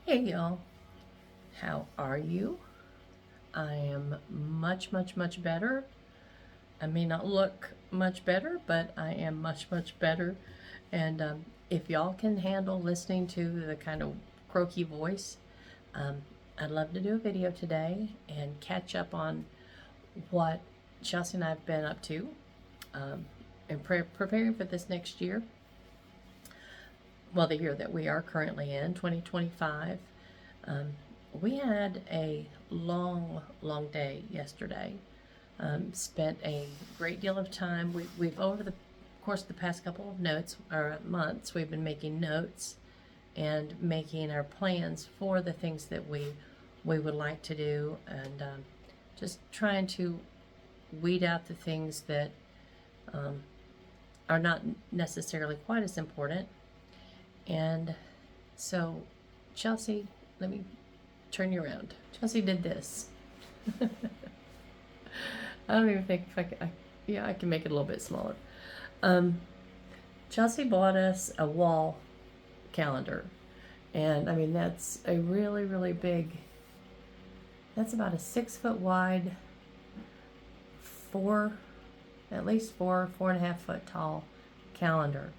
Hey y'all, how are you? I am much better. I may not look much better, but I am much better. And if y'all can handle listening to the kind of croaky voice, um, I'd love to do a video today and catch up on what Chelsea and I have been up to and preparing for this next year. Well, the year that we are currently in, 2025. Um, we had a long day yesterday. Spent a great deal of time. We've over the course of the past couple of months, we've been making notes and making our plans for the things that we would like to do, and just trying to weed out the things that are not necessarily quite as important. And so, Chelsea, let me turn you around. Chelsea did this. I don't even think if I can make it a little bit smaller. Chelsea bought us a wall calendar. And I mean, that's a really big, that's about a 6 foot wide, at least 4.5 foot tall calendar.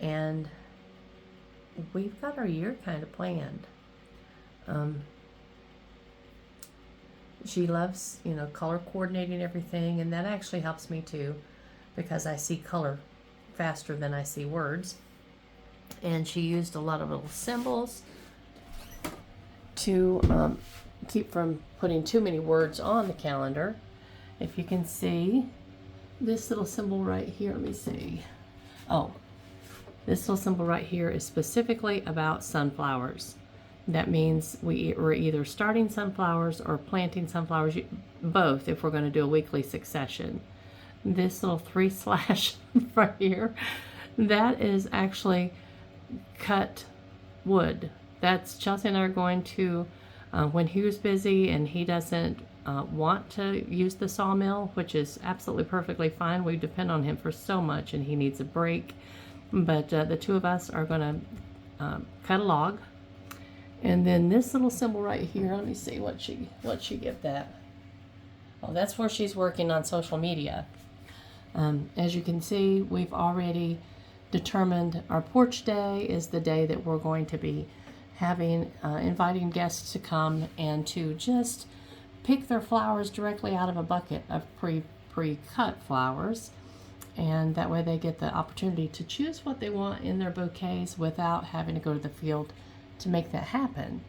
And we've got our year kind of planned. She loves, color coordinating everything, and that actually helps me too, because I see color faster than I see words. And she used a lot of little symbols to keep from putting too many words on the calendar. If you can see this little symbol right here, let me see. Oh, this little symbol right here is specifically about sunflowers. That means we're either starting sunflowers or planting sunflowers, both, if we're going to do a weekly succession. This little 3/ right here, that is actually cut wood. That's Chelsea and I are going to, when he was busy and he doesn't want to use the sawmill, which is absolutely perfectly fine. We depend on him for so much and he needs a break. But the two of us are going to cut a log. And then this little symbol right here, let me see what she give that. Oh, that's where she's working on social media. As you can see, we've already determined our porch day is the day that we're going to be having, inviting guests to come and to just pick their flowers directly out of a bucket of pre-cut flowers. And that way they get the opportunity to choose what they want in their bouquets without having to go to the field to make that happen.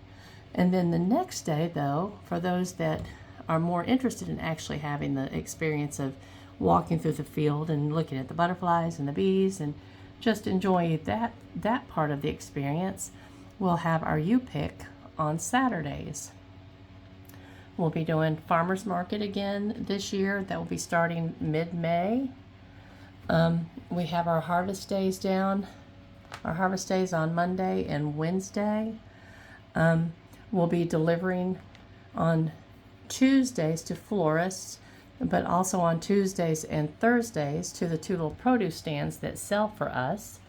And then the next day, though, for those that are more interested in actually having the experience of walking through the field and looking at the butterflies and the bees and just enjoy that part of the experience, we'll have our U-Pick on Saturdays. We'll be doing farmers market again this year. That will be starting mid-May. We have our harvest days down. Our harvest days on Monday and Wednesday. We'll be delivering on Tuesdays to florists, but also on Tuesdays and Thursdays to the two little produce stands that sell for us.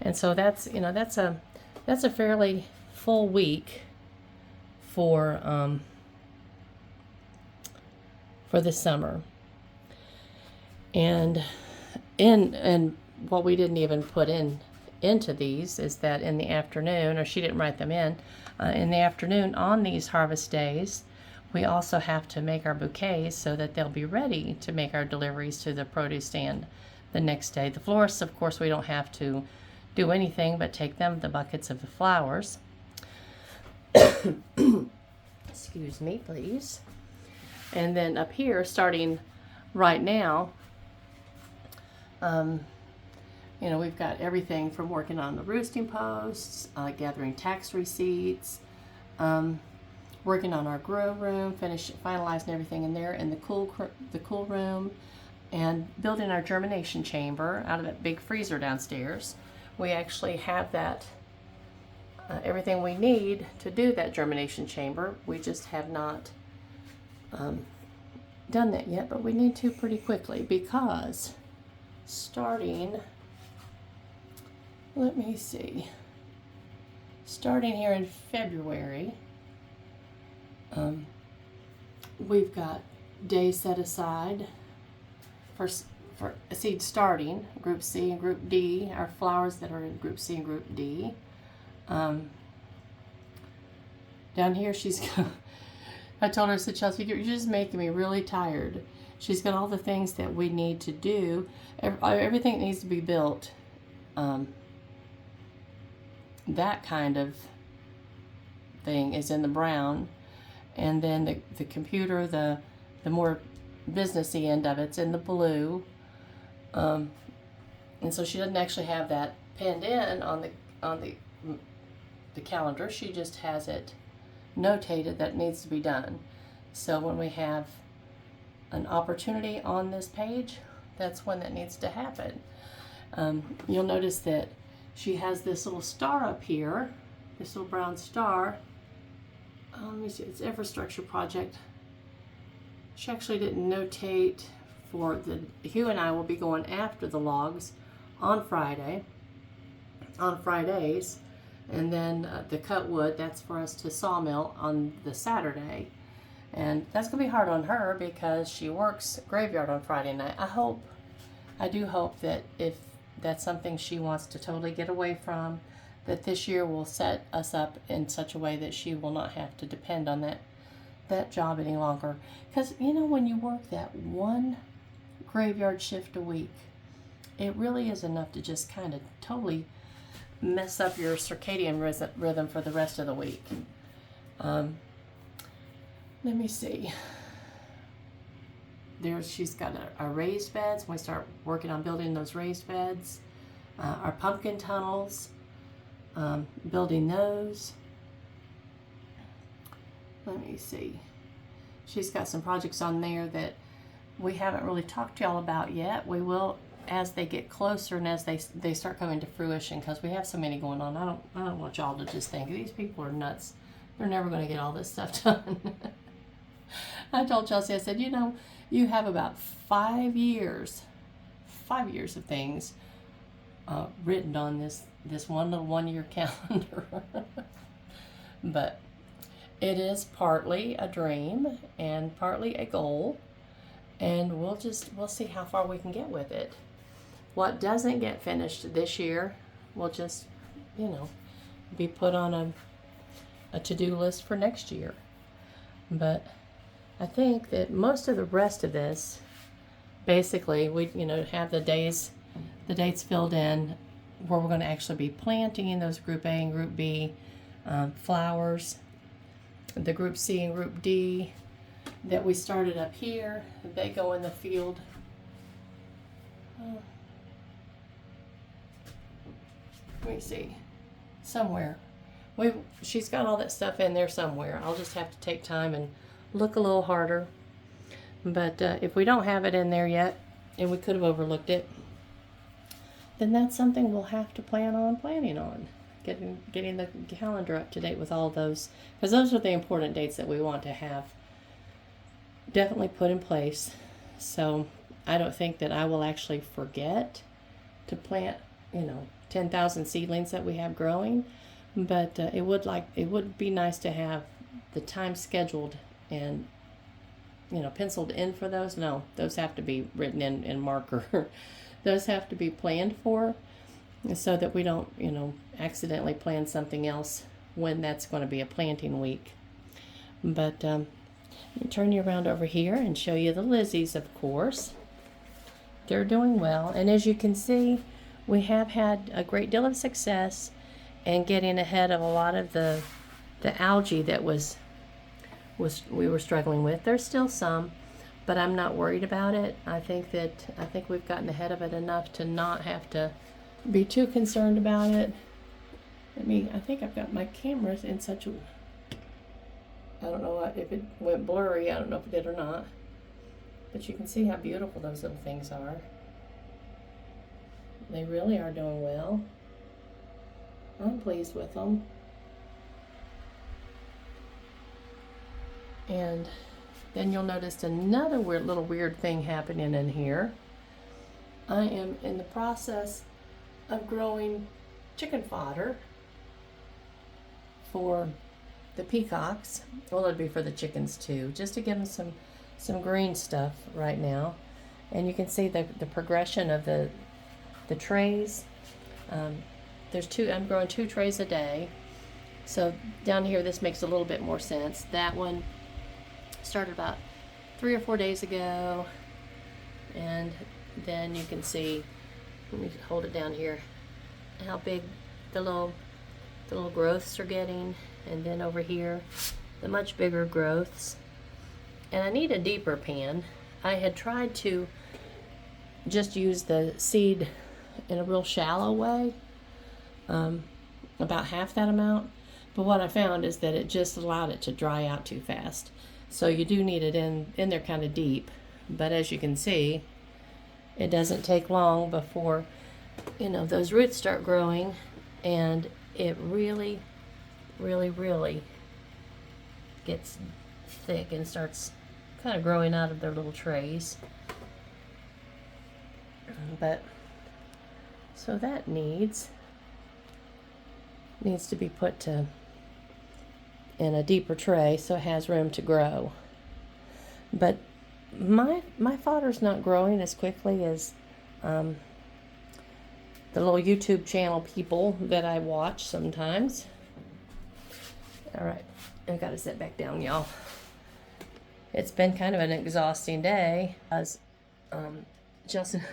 And so that's a fairly full week for the summer. And what we didn't even put into these is that in the afternoon, or she didn't write them in the afternoon on these harvest days, we also have to make our bouquets so that they'll be ready to make our deliveries to the produce stand the next day. The florists, of course, we don't have to do anything but take them the buckets of the flowers. Excuse me, please. And then up here, starting right now, we've got everything from working on the roosting posts, gathering tax receipts, working on our grow room, finalizing everything in there, and the cool room, and building our germination chamber out of that big freezer downstairs. We actually have that everything we need to do that germination chamber. We just have not done that yet, but we need to pretty quickly, because starting starting here in February, we've got days set aside for seed starting, Group C and Group D, our flowers that are in Group C and Group D. Down here, I told her, I said, Chelsea, you're just making me really tired. She's got all the things that we need to do. Everything that needs to be built. That kind of thing is in the brown. And then the computer, the more businessy end of it's in the blue. And so she doesn't actually have that pinned in on the calendar. She just has it notated that needs to be done. So when we have an opportunity on this page, that's when that needs to happen. You'll notice that she has this little star up here, this little brown star. Let me see, it's infrastructure project. She actually didn't notate for Hugh and I will be going after the logs on Fridays, and then the cut wood, that's for us to sawmill on the Saturday. And that's gonna be hard on her because she works graveyard on Friday night. I do hope that if that's something she wants to totally get away from, that this year will set us up in such a way that she will not have to depend on that job any longer. Because, you know, when you work that one graveyard shift a week, it really is enough to just kind of totally mess up your circadian rhythm for the rest of the week. Let me see. She's got our raised beds. We start working on building those raised beds. Our pumpkin tunnels, building those. Let me see. She's got some projects on there that we haven't really talked to y'all about yet. We will as they get closer and as they start coming to fruition, because we have so many going on. I don't want y'all to just think these people are nuts. They're never going to get all this stuff done. I told Chelsea, I said, you know, you have about 5 years of things written on this one little 1 year calendar. But it is partly a dream and partly a goal, and we'll see how far we can get with it. What doesn't get finished this year will just, you know, be put on a to-do list for next year. But I think that most of the rest of this, basically, we, you know, have the dates filled in where we're going to actually be planting in those Group A and Group B flowers. The Group C and Group D that we started up here, they go in the field. Let me see. Somewhere. She's got all that stuff in there somewhere. I'll just have to take time and look a little harder. But if we don't have it in there yet, and we could have overlooked it, then that's something we'll have to planning on. Getting the calendar up to date with all those, because those are the important dates that we want to have definitely put in place. So I don't think that I will actually forget to plant, you know, 10,000 seedlings that we have growing, but it would be nice to have the time scheduled and, you know, penciled in for those. No, those have to be written in marker. Those have to be planned for, so that we don't, you know, accidentally plan something else when that's going to be a planting week. But let me turn you around over here and show you the Lizzies, of course. They're doing well, and as you can see, we have had a great deal of success in getting ahead of a lot of the algae that we were struggling with. There's still some, but I'm not worried about it. I think we've gotten ahead of it enough to not have to be too concerned about it. I think I've got my cameras in such a, I don't know if it went blurry. I don't know if it did or not, but you can see how beautiful those little things are. They really are doing well. I'm pleased with them. And then you'll notice another little weird thing happening in here. I am in the process of growing chicken fodder. for the peacocks. Well, it'd be for the chickens too, just to give them some green stuff right now. And you can see the progression of the trays. There's two. I'm growing 2 trays a day. So down here, this makes a little bit more sense. That one started about 3 or 4 days ago, and then you can see. Let me hold it down here. How big the little growths are getting, and then over here, the much bigger growths. And I need a deeper pan. I had tried to just use the seed in a real shallow way, about half that amount. But what I found is that it just allowed it to dry out too fast. So you do need it in there kind of deep. But as you can see, it doesn't take long before, those roots start growing, and it really, really, really gets thick and starts kind of growing out of their little trays. But so that needs to be put in a deeper tray so it has room to grow. But my fodder's not growing as quickly as the little YouTube channel people that I watch sometimes. All right, I gotta sit back down, y'all. It's been kind of an exhausting day as Justin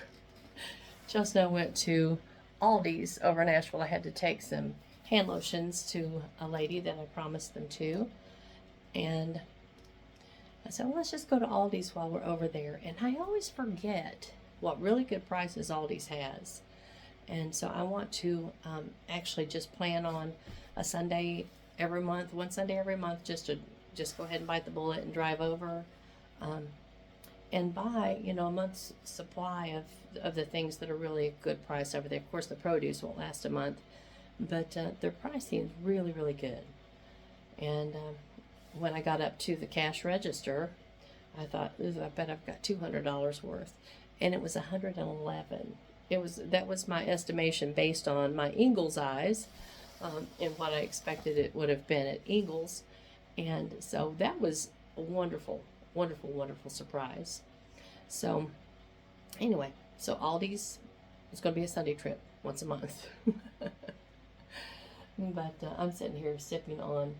and I went to Aldi's over in Asheville. I had to take some hand lotions to a lady that I promised them to, and I said, well, let's just go to Aldi's while we're over there. And I always forget what really good prices Aldi's has. And so I want to actually just plan on a Sunday every month, one Sunday every month, just go ahead and bite the bullet and drive over and buy, a month's supply of the things that are really a good price over there. Of course, the produce won't last a month, but their pricing is really, really good. And when I got up to the cash register, I thought, ooh, I bet I've got $200 worth. And it was $111. That was my estimation based on my Ingles eyes, and what I expected it would have been at Ingles. And so that was a wonderful, wonderful, wonderful surprise. So anyway, so Aldi's is going to be a Sunday trip once a month. But I'm sitting here sipping on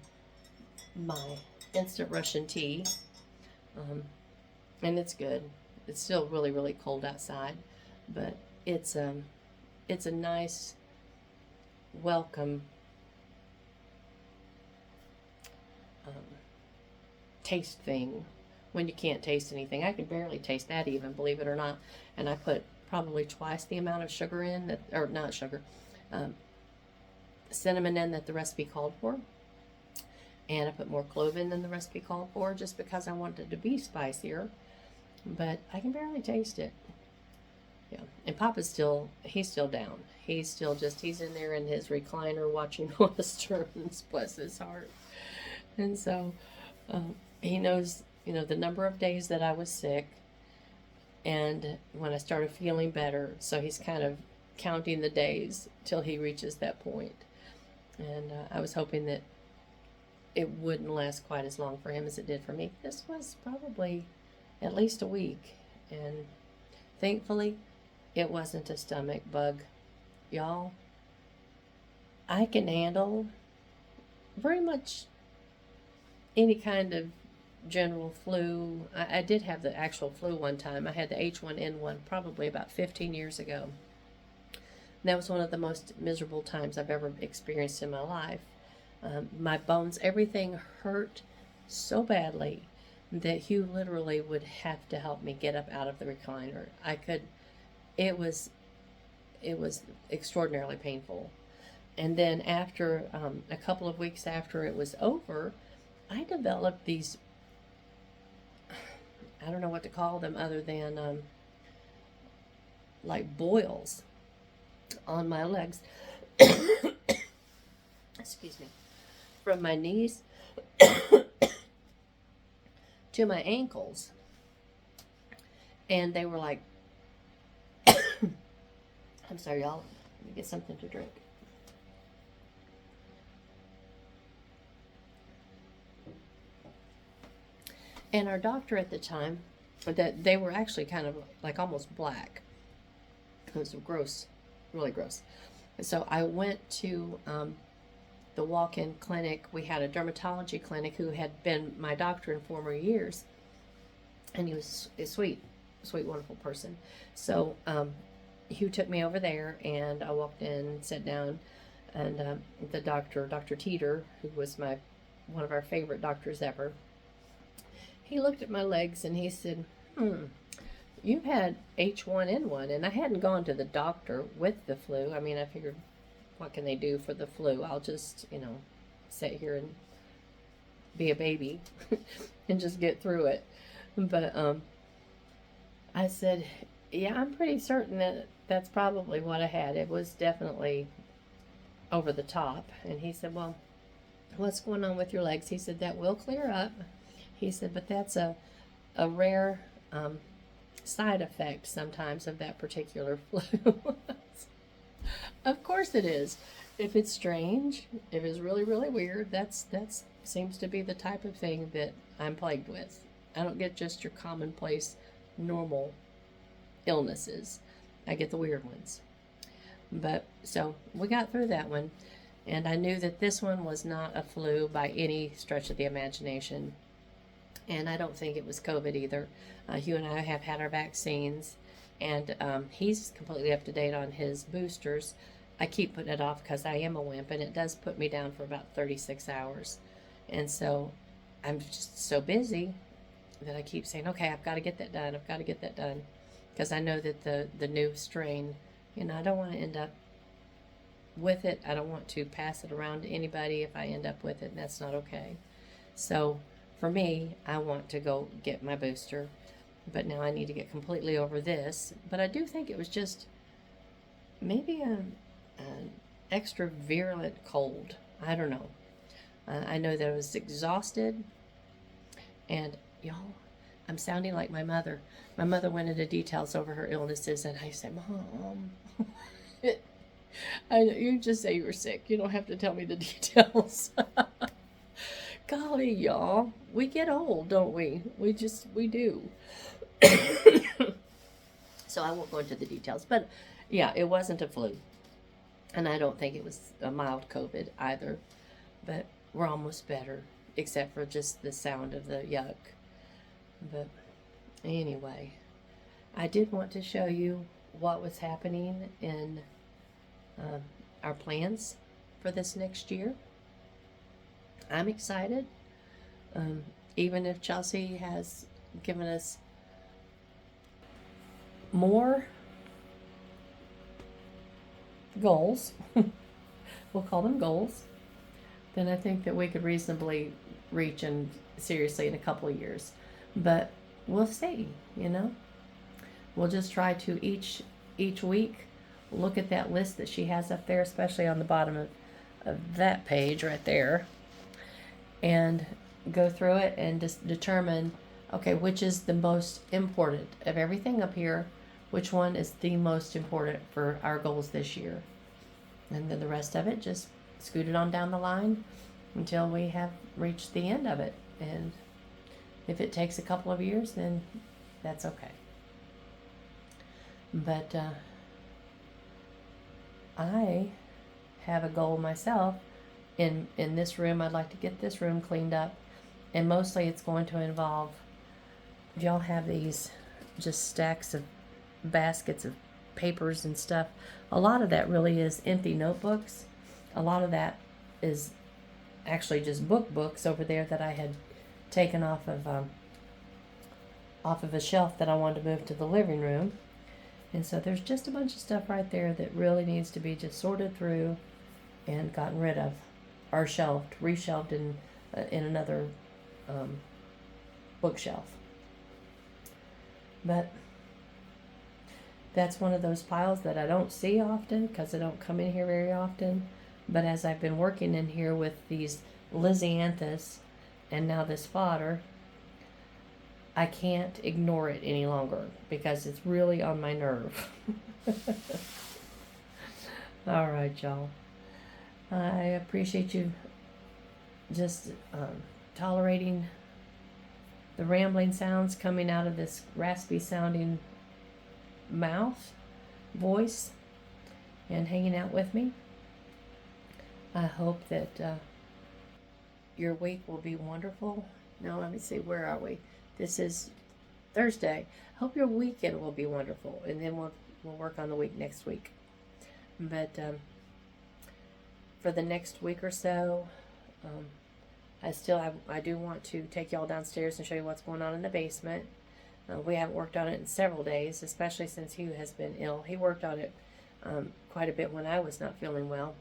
my instant Russian tea, and it's good. It's still really, really cold outside, but it's a nice welcome taste thing when you can't taste anything. I could barely taste that even, believe it or not. And I put probably twice the amount of sugar in, or not sugar, cinnamon in that the recipe called for. And I put more clove in than the recipe called for, just because I wanted it to be spicier. But I can barely taste it. Yeah, and Papa's he's still down. He's in there in his recliner watching Westerns, bless his heart. And so he knows, the number of days that I was sick and when I started feeling better. So he's kind of counting the days till he reaches that point. And I was hoping that it wouldn't last quite as long for him as it did for me. This was probably at least a week. And thankfully, it wasn't a stomach bug. Y'all, I can handle very much any kind of general flu. I did have the actual flu one time. I had the H1N1 probably about 15 years ago. And that was one of the most miserable times I've ever experienced in my life. My bones, everything hurt so badly that Hugh literally would have to help me get up out of the recliner. It was extraordinarily painful. And then after, a couple of weeks after it was over, I developed these, I don't know what to call them other than like boils on my legs. Excuse me. From my knees to my ankles. And they were like, I'm sorry, y'all. Let me get something to drink. And our doctor at the time, that they were actually kind of like almost black. It was gross, really gross. So I went to the walk-in clinic. We had a dermatology clinic who had been my doctor in former years, and he was a sweet, wonderful person. So Hugh took me over there, and I walked in, sat down, and the doctor, Dr. Teeter, who was one of our favorite doctors ever, he looked at my legs and he said, "You've had H1N1," and I hadn't gone to the doctor with the flu. I mean, I figured, what can they do for the flu? I'll just, sit here and be a baby and just get through it. But I said, "Yeah, I'm pretty certain that that's probably what I had. It was definitely over the top." And he said, "Well, what's going on with your legs?" He said, "That will clear up." He said, "But that's a rare side effect sometimes of that particular flu." Of course it is. If it's strange, if it's really, really weird, that's seems to be the type of thing that I'm plagued with. I don't get just your commonplace, normal illnesses. I get the weird ones. But so we got through that one, and I knew that this one was not a flu by any stretch of the imagination. And I don't think it was COVID either. Hugh and I have had our vaccines, and he's completely up to date on his boosters. I keep putting it off because I am a wimp, and it does put me down for about 36 hours. And so I'm just so busy that I keep saying, okay, I've got to get that done. I've got to get that done. Because I know that the new strain, I don't want to end up with it. I don't want to pass it around to anybody if I end up with it, and that's not okay. So for me, I want to go get my booster, but now I need to get completely over this. But I do think it was just maybe an extra virulent cold. I don't know. I know that I was exhausted, and y'all, I'm sounding like my mother. My mother went into details over her illnesses, and I said, "Mom, you just say you were sick. You don't have to tell me the details." Golly, y'all, we get old, don't we? We do. So I won't go into the details, but yeah, it wasn't a flu, and I don't think it was a mild COVID either, but we're almost better, except for just the sound of the yuck. But anyway, I did want to show you what was happening in our plans for this next year. I'm excited. Even if Chelsea has given us more goals, we'll call them goals, then I think that we could reasonably reach and seriously in a couple of years. But we'll see, We'll just try to each week look at that list that she has up there, especially on the bottom of that page right there, and go through it and just determine, okay, which is the most important of everything up here, which one is the most important for our goals this year. And then the rest of it, just scoot it on down the line until we have reached the end of it. And if it takes a couple of years, then that's okay. But I have a goal myself. In this room, I'd like to get this room cleaned up, and mostly it's going to involve, y'all have these just stacks of baskets of papers and stuff. A lot of that really is empty notebooks. A lot of that is actually just books over there that I had taken off of a shelf that I wanted to move to the living room. And so there's just a bunch of stuff right there that really needs to be just sorted through and gotten rid of, or reshelved in another bookshelf. But that's one of those piles that I don't see often because I don't come in here very often. But as I've been working in here with these Lysianthus and now this fodder, I can't ignore it any longer because it's really on my nerve. All right, y'all. I appreciate you just tolerating the rambling sounds coming out of this raspy sounding voice, and hanging out with me. I hope that your week will be wonderful. Now, let me see, where are we? This is Thursday. Hope your weekend will be wonderful, and then we'll work on the week next week. But for the next week or so, I do want to take y'all downstairs and show you what's going on in the basement. We haven't worked on it in several days, especially since Hugh has been ill. He worked on it quite a bit when I was not feeling well.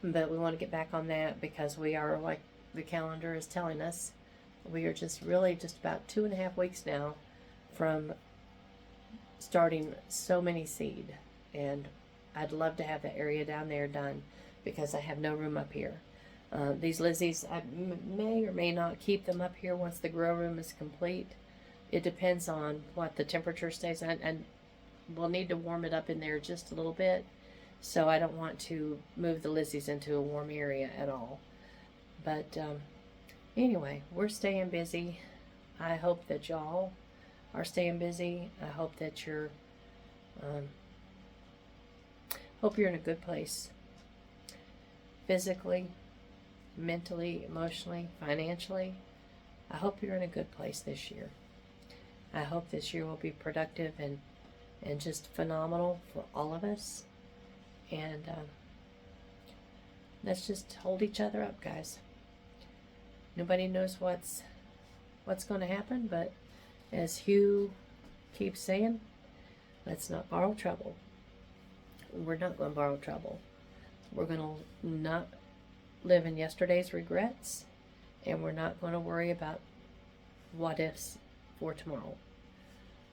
But we want to get back on that because we are, like the calendar is telling us, we are just about 2.5 weeks now from starting so many seed. And I'd love to have that area down there done because I have no room up here. These Lizzies, I may or may not keep them up here once the grow room is complete. It depends on what the temperature stays at, and we'll need to warm it up in there just a little bit. So I don't want to move the Lizzies into a warm area at all. But anyway, we're staying busy. I hope that y'all are staying busy. I hope that you're in a good place. Physically, mentally, emotionally, financially. I hope you're in a good place this year. I hope this year will be productive and just phenomenal for all of us. And let's just hold each other up, guys. Nobody knows what's going to happen, but as Hugh keeps saying, let's not borrow trouble. We're not going to borrow trouble. We're going to not live in yesterday's regrets, and we're not going to worry about what ifs for tomorrow.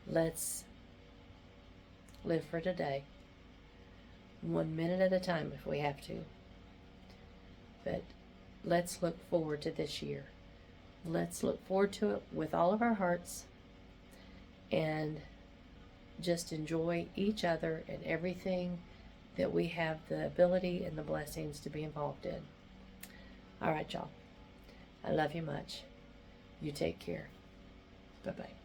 Let's live for today, 1 minute at a time if we have to. But let's look forward to this year. Let's look forward to it with all of our hearts and just enjoy each other and everything that we have the ability and the blessings to be involved in. All right, y'all. I love you much. You take care. Bye-bye.